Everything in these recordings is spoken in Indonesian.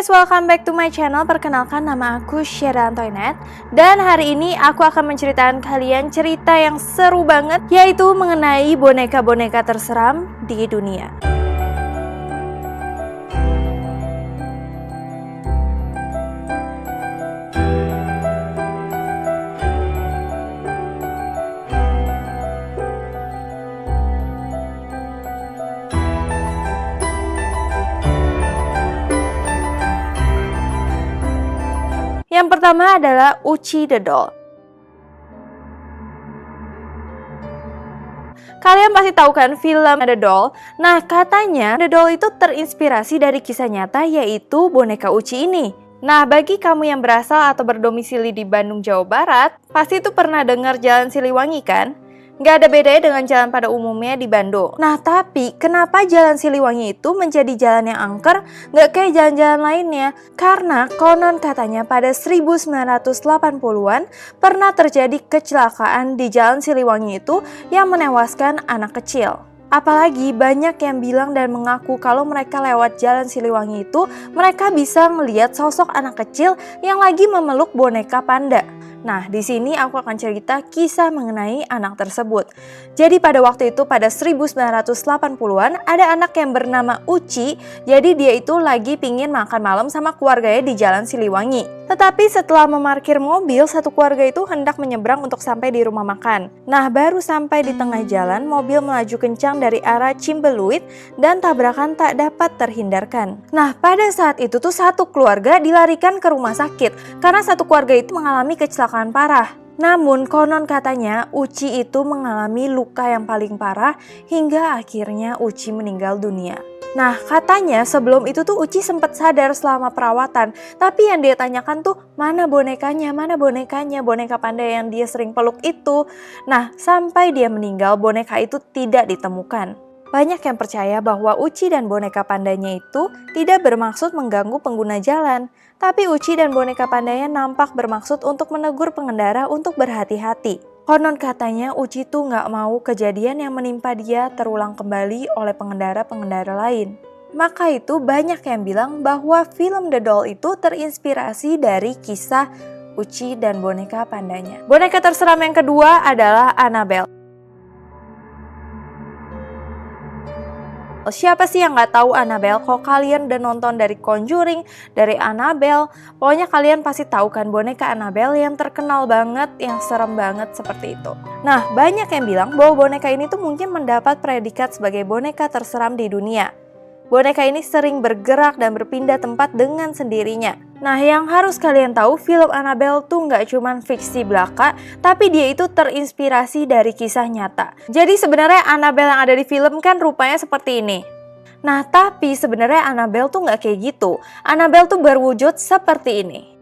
guys, welcome back to my channel. Perkenalkan, nama aku Sheila Antoinette. Dan hari ini aku akan menceritakan kalian cerita yang seru banget, yaitu mengenai boneka-boneka terseram di dunia. Yang pertama adalah Uchi the Doll. Kalian pasti tahu kan film The Doll? Nah, katanya The Doll itu terinspirasi dari kisah nyata, yaitu boneka Uchi ini. Nah, bagi kamu yang berasal atau berdomisili di Bandung, Jawa Barat, pasti itu pernah dengar Jalan Siliwangi kan? Nggak ada bedanya dengan jalan pada umumnya di Bandung. Nah, tapi kenapa Jalan Siliwangi itu menjadi jalan yang angker, nggak kayak jalan-jalan lainnya? Karena konon katanya pada 1980-an pernah terjadi kecelakaan di Jalan Siliwangi itu yang menewaskan anak kecil. Apalagi banyak yang bilang dan mengaku kalau mereka lewat Jalan Siliwangi itu, mereka bisa melihat sosok anak kecil yang lagi memeluk boneka panda. Nah, di sini aku akan cerita kisah mengenai anak tersebut. Jadi pada waktu itu, pada 1980-an, ada anak yang bernama Uchi. Jadi dia itu lagi pingin makan malam sama keluarganya di Jalan Siliwangi. Tetapi setelah memarkir mobil, satu keluarga itu hendak menyeberang untuk sampai di rumah makan. Nah, baru sampai di tengah jalan, mobil melaju kencang dari arah Cimbeluit dan tabrakan tak dapat terhindarkan. Nah, pada saat itu tuh satu keluarga dilarikan ke rumah sakit karena satu keluarga itu mengalami kecelakaan parah. Namun konon katanya Uchi itu mengalami luka yang paling parah hingga akhirnya Uchi meninggal dunia. Nah, katanya sebelum itu tuh Uchi sempat sadar selama perawatan. Tapi yang dia tanyakan tuh, mana bonekanya, boneka panda yang dia sering peluk itu. Nah, sampai dia meninggal, boneka itu tidak ditemukan. Banyak yang percaya bahwa Uchi dan boneka pandanya itu tidak bermaksud mengganggu pengguna jalan. Tapi Uchi dan boneka pandanya nampak bermaksud untuk menegur pengendara untuk berhati-hati. Konon katanya Uchi tuh nggak mau kejadian yang menimpa dia terulang kembali oleh pengendara-pengendara lain. Maka itu banyak yang bilang bahwa film The Doll itu terinspirasi dari kisah Uchi dan boneka pandanya. Boneka terseram yang kedua adalah Annabelle. Siapa sih yang nggak tahu Annabelle? Kalau kalian udah nonton dari Conjuring, dari Annabelle, pokoknya kalian pasti tahu kan boneka Annabelle yang terkenal banget, yang serem banget seperti itu. Nah, banyak yang bilang bahwa boneka ini tuh mungkin mendapat predikat sebagai boneka terseram di dunia. Boneka ini sering bergerak dan berpindah tempat dengan sendirinya. Nah, yang harus kalian tahu, film Annabelle tuh nggak cuman fiksi belaka, tapi dia itu terinspirasi dari kisah nyata. Jadi sebenarnya Annabelle yang ada di film kan rupanya seperti ini. Nah, tapi sebenarnya Annabelle tuh nggak kayak gitu. Annabelle tuh berwujud seperti ini.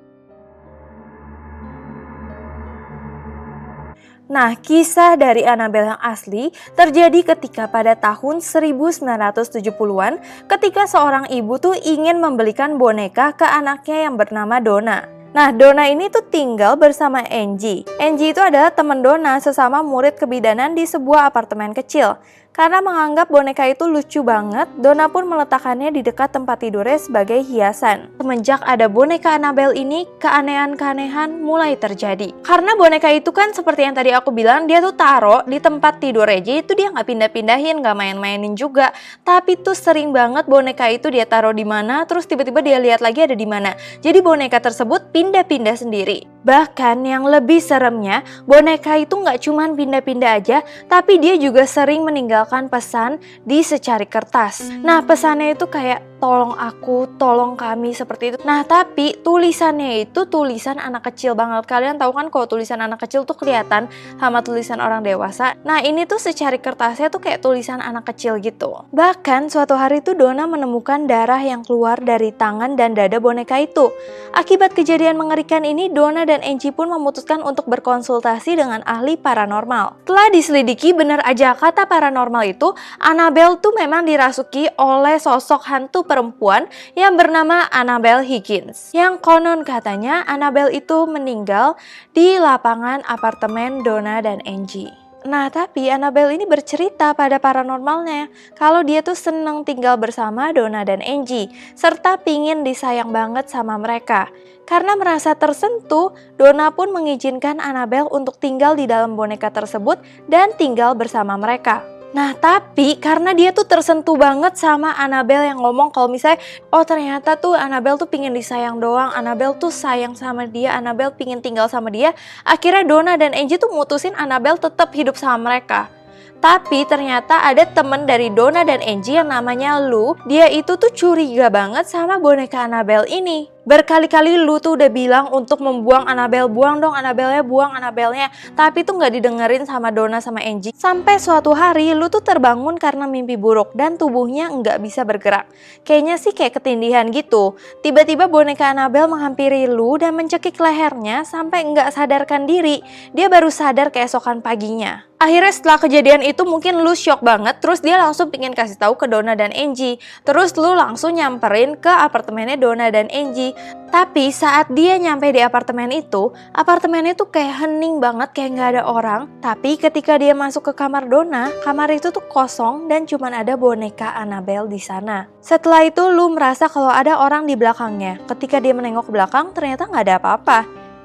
Nah, kisah dari Annabelle yang asli terjadi ketika pada tahun 1970-an ketika seorang ibu tuh ingin membelikan boneka ke anaknya yang bernama Donna. Nah, Donna ini tuh tinggal bersama Angie. Angie itu adalah teman Donna sesama murid kebidanan di sebuah apartemen kecil. Karena menganggap boneka itu lucu banget, Donna pun meletakkannya di dekat tempat tidurnya sebagai hiasan. Semenjak ada boneka Annabelle ini, keanehan-keanehan mulai terjadi. Karena boneka itu kan seperti yang tadi aku bilang, dia tuh taruh di tempat tidur aja, itu dia nggak pindah-pindahin, nggak main-mainin juga. Tapi tuh sering banget boneka itu dia taruh di mana, terus tiba-tiba dia lihat lagi ada di mana. Jadi boneka tersebut pindah-pindah sendiri. Bahkan yang lebih seremnya, boneka itu nggak cuman pindah-pindah aja, tapi dia juga sering meninggalkan pesan di secari kertas. Nah, pesannya itu kayak tolong aku, tolong kami, seperti itu. Nah, tapi tulisannya itu tulisan anak kecil banget. Kalian tahu kan kalau tulisan anak kecil tuh kelihatan sama tulisan orang dewasa. Nah, ini tuh secari kertasnya tuh kayak tulisan anak kecil gitu. Bahkan suatu hari tuh Donna menemukan darah yang keluar dari tangan dan dada boneka itu. Akibat kejadian mengerikan ini, Donna dan Angie pun memutuskan untuk berkonsultasi dengan ahli paranormal. Setelah diselidiki, benar aja kata paranormal itu, Annabelle tuh memang dirasuki oleh sosok hantu perempuan yang bernama Annabelle Higgins. Yang konon katanya Annabelle itu meninggal di lapangan apartemen Donna dan Angie. Nah, tapi Annabelle ini bercerita pada paranormalnya kalau dia tuh seneng tinggal bersama Donna dan Angie, serta pingin disayang banget sama mereka. Karena merasa tersentuh, Donna pun mengizinkan Annabelle untuk tinggal di dalam boneka tersebut dan tinggal bersama mereka. Nah, tapi karena dia tuh tersentuh banget sama Annabelle yang ngomong kalau misalnya, oh ternyata tuh Annabelle tuh pingin disayang doang, Annabelle tuh sayang sama dia, Annabelle pingin tinggal sama dia. Akhirnya Donna dan Angie tuh mutusin Annabelle tetap hidup sama mereka. Tapi ternyata ada temen dari Donna dan Angie yang namanya Lou. Dia itu tuh curiga banget sama boneka Annabelle ini. Berkali-kali Lou tuh udah bilang untuk membuang Annabelle, buang dong Annabelle-nya, buang Annabelle-nya. Tapi tuh gak didengerin sama Donna sama Angie. Sampai suatu hari Lou tuh terbangun karena mimpi buruk dan tubuhnya nggak bisa bergerak. Kayaknya sih kayak ketindihan gitu. Tiba-tiba boneka Annabelle menghampiri Lou dan mencekik lehernya sampai nggak sadarkan diri. Dia baru sadar keesokan paginya. Akhirnya setelah kejadian itu mungkin Lou shock banget, terus dia langsung pingin kasih tahu ke Donna dan Angie. Terus Lou langsung nyamperin ke apartemennya Donna dan Angie. Tapi saat dia nyampe di apartemen itu, apartemennya tuh kayak hening banget, kayak nggak ada orang. Tapi ketika dia masuk ke kamar Donna, kamar itu tuh kosong dan cuman ada boneka Annabelle di sana. Setelah itu Lou merasa kalau ada orang di belakangnya. Ketika dia menengok ke belakang, ternyata nggak ada apa-apa.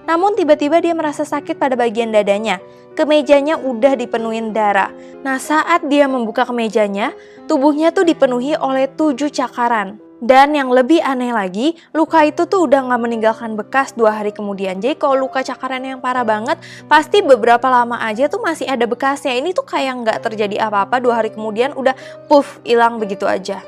Namun tiba-tiba dia merasa sakit pada bagian dadanya. Kemejanya udah dipenuhin darah. Nah, saat dia membuka kemejanya, tubuhnya tuh dipenuhi oleh 7 cakaran. Dan yang lebih aneh lagi, luka itu tuh udah gak meninggalkan bekas 2 hari kemudian. Jadi kalau luka cakaran yang parah banget, pasti beberapa lama aja tuh masih ada bekasnya. Ini tuh kayak gak terjadi apa-apa, 2 hari kemudian udah puff, hilang begitu aja.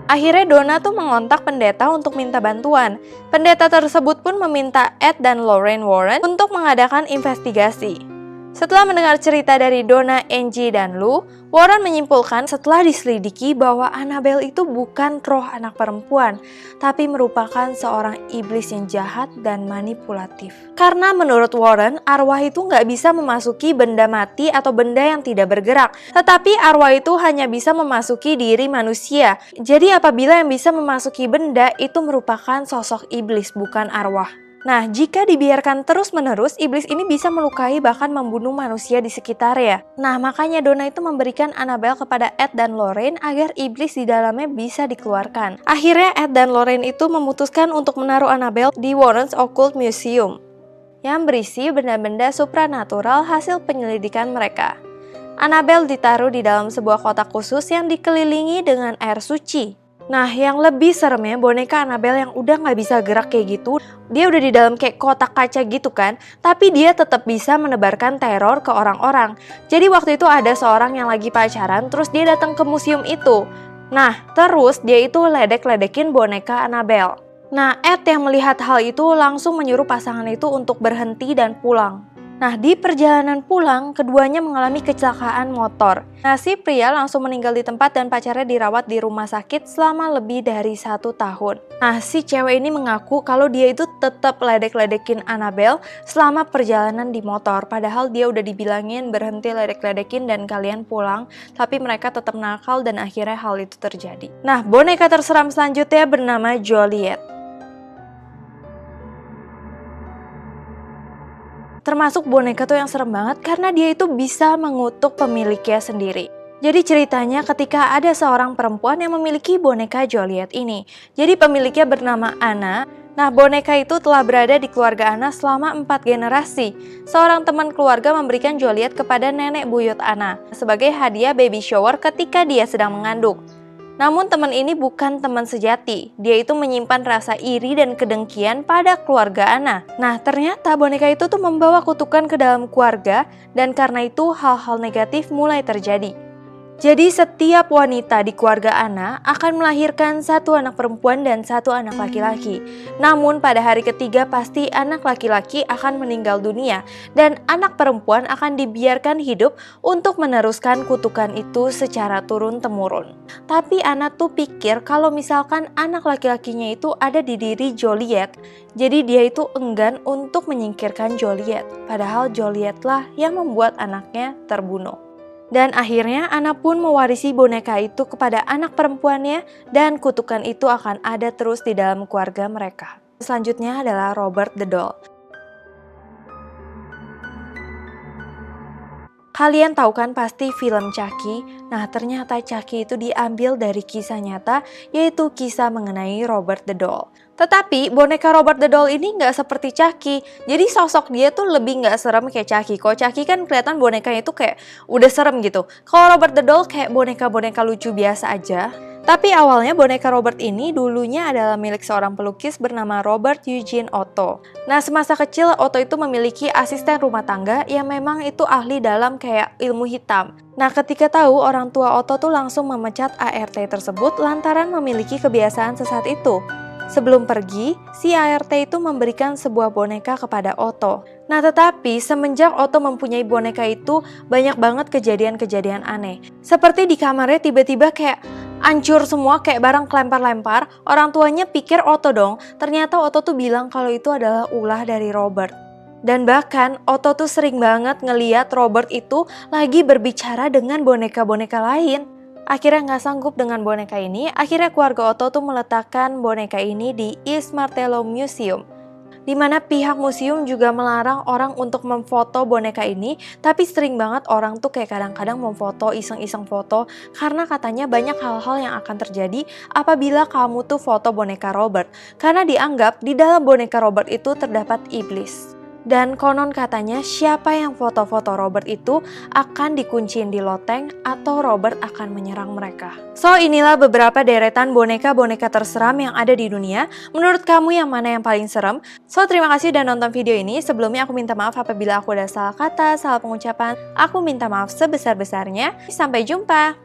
Akhirnya Donna tuh mengontak pendeta untuk minta bantuan. Pendeta tersebut pun meminta Ed dan Lorraine Warren untuk mengadakan investigasi. Setelah mendengar cerita dari Donna, Angie, dan Lou, Warren menyimpulkan setelah diselidiki bahwa Annabelle itu bukan roh anak perempuan, tapi merupakan seorang iblis yang jahat dan manipulatif. Karena menurut Warren, arwah itu nggak bisa memasuki benda mati atau benda yang tidak bergerak, tetapi arwah itu hanya bisa memasuki diri manusia. Jadi apabila yang bisa memasuki benda itu merupakan sosok iblis, bukan arwah. Nah, jika dibiarkan terus-menerus, iblis ini bisa melukai bahkan membunuh manusia di sekitarnya. Nah, makanya Donna itu memberikan Annabelle kepada Ed dan Lorraine agar iblis di dalamnya bisa dikeluarkan. Akhirnya Ed dan Lorraine itu memutuskan untuk menaruh Annabelle di Warren's Occult Museum yang berisi benda-benda supranatural hasil penyelidikan mereka. Annabelle ditaruh di dalam sebuah kotak khusus yang dikelilingi dengan air suci. Nah, yang lebih seremnya boneka Annabelle yang udah gak bisa gerak kayak gitu, dia udah di dalam kayak kotak kaca gitu kan, tapi dia tetap bisa menebarkan teror ke orang-orang. Jadi waktu itu ada seorang yang lagi pacaran, terus dia datang ke museum itu. Nah, terus dia itu ledek-ledekin boneka Annabelle. Nah, Ed yang melihat hal itu langsung menyuruh pasangan itu untuk berhenti dan pulang. Nah, di perjalanan pulang, keduanya mengalami kecelakaan motor. Nah, si pria langsung meninggal di tempat dan pacarnya dirawat di rumah sakit selama lebih dari 1 tahun. Nah, si cewek ini mengaku kalau dia itu tetap ledek-ledekin Annabelle selama perjalanan di motor. Padahal dia udah dibilangin berhenti ledek-ledekin dan kalian pulang, tapi mereka tetap nakal dan akhirnya hal itu terjadi. Nah, boneka terseram selanjutnya bernama Joliet. Termasuk boneka tuh yang serem banget karena dia itu bisa mengutuk pemiliknya sendiri. Jadi ceritanya ketika ada seorang perempuan yang memiliki boneka Joliet ini. Jadi pemiliknya bernama Anna. Nah, boneka itu telah berada di keluarga Anna selama 4 generasi. Seorang teman keluarga memberikan Joliet kepada nenek buyut Anna sebagai hadiah baby shower ketika dia sedang mengandung. Namun teman ini bukan teman sejati, dia itu menyimpan rasa iri dan kedengkian pada keluarga Anna. Nah, ternyata boneka itu tuh membawa kutukan ke dalam keluarga dan karena itu hal-hal negatif mulai terjadi. Jadi setiap wanita di keluarga Anna akan melahirkan 1 anak perempuan dan 1 anak laki-laki. Namun pada hari ketiga pasti anak laki-laki akan meninggal dunia dan anak perempuan akan dibiarkan hidup untuk meneruskan kutukan itu secara turun-temurun. Tapi Anna tuh pikir kalau misalkan anak laki-lakinya itu ada di diri Joliet, jadi dia itu enggan untuk menyingkirkan Joliet. Padahal Joliet lah yang membuat anaknya terbunuh. Dan akhirnya Anna pun mewarisi boneka itu kepada anak perempuannya dan kutukan itu akan ada terus di dalam keluarga mereka. Selanjutnya adalah Robert the Doll. Kalian tahu kan pasti film Chucky? Nah, ternyata Chucky itu diambil dari kisah nyata, yaitu kisah mengenai Robert the Doll. Tetapi boneka Robert the Doll ini nggak seperti Chucky, jadi sosok dia tuh lebih nggak serem kayak Chucky. Kalau Chucky kan kelihatan bonekanya itu kayak udah serem gitu. Kalau Robert the Doll kayak boneka-boneka lucu biasa aja. Tapi awalnya boneka Robert ini dulunya adalah milik seorang pelukis bernama Robert Eugene Otto. Nah, semasa kecil Otto itu memiliki asisten rumah tangga yang memang itu ahli dalam kayak ilmu hitam. Nah, ketika tahu orang tua Otto tuh langsung memecat ART tersebut lantaran memiliki kebiasaan sesat itu. Sebelum pergi, si ART itu memberikan sebuah boneka kepada Otto. Nah, tetapi semenjak Otto mempunyai boneka itu, banyak banget kejadian-kejadian aneh. Seperti di kamarnya tiba-tiba kayak hancur semua, kayak barang kelempar-lempar. Orang tuanya pikir Otto dong, ternyata Otto tuh bilang kalau itu adalah ulah dari Robert. Dan bahkan Otto tuh sering banget ngeliat Robert itu lagi berbicara dengan boneka-boneka lain. Akhirnya nggak sanggup dengan boneka ini, akhirnya keluarga Otto tuh meletakkan boneka ini di East Martello Museum. Di mana pihak museum juga melarang orang untuk memfoto boneka ini, tapi sering banget orang tuh kayak kadang-kadang memfoto, iseng-iseng foto, karena katanya banyak hal-hal yang akan terjadi apabila kamu tuh foto boneka Robert, karena dianggap di dalam boneka Robert itu terdapat iblis. Dan konon katanya siapa yang foto-foto Robert itu akan dikunciin di loteng atau Robert akan menyerang mereka. So, inilah beberapa deretan boneka-boneka terseram yang ada di dunia. Menurut kamu yang mana yang paling serem? So, terima kasih udah nonton video ini. Sebelumnya aku minta maaf apabila aku ada salah kata, salah pengucapan. Aku minta maaf sebesar-besarnya. Sampai jumpa!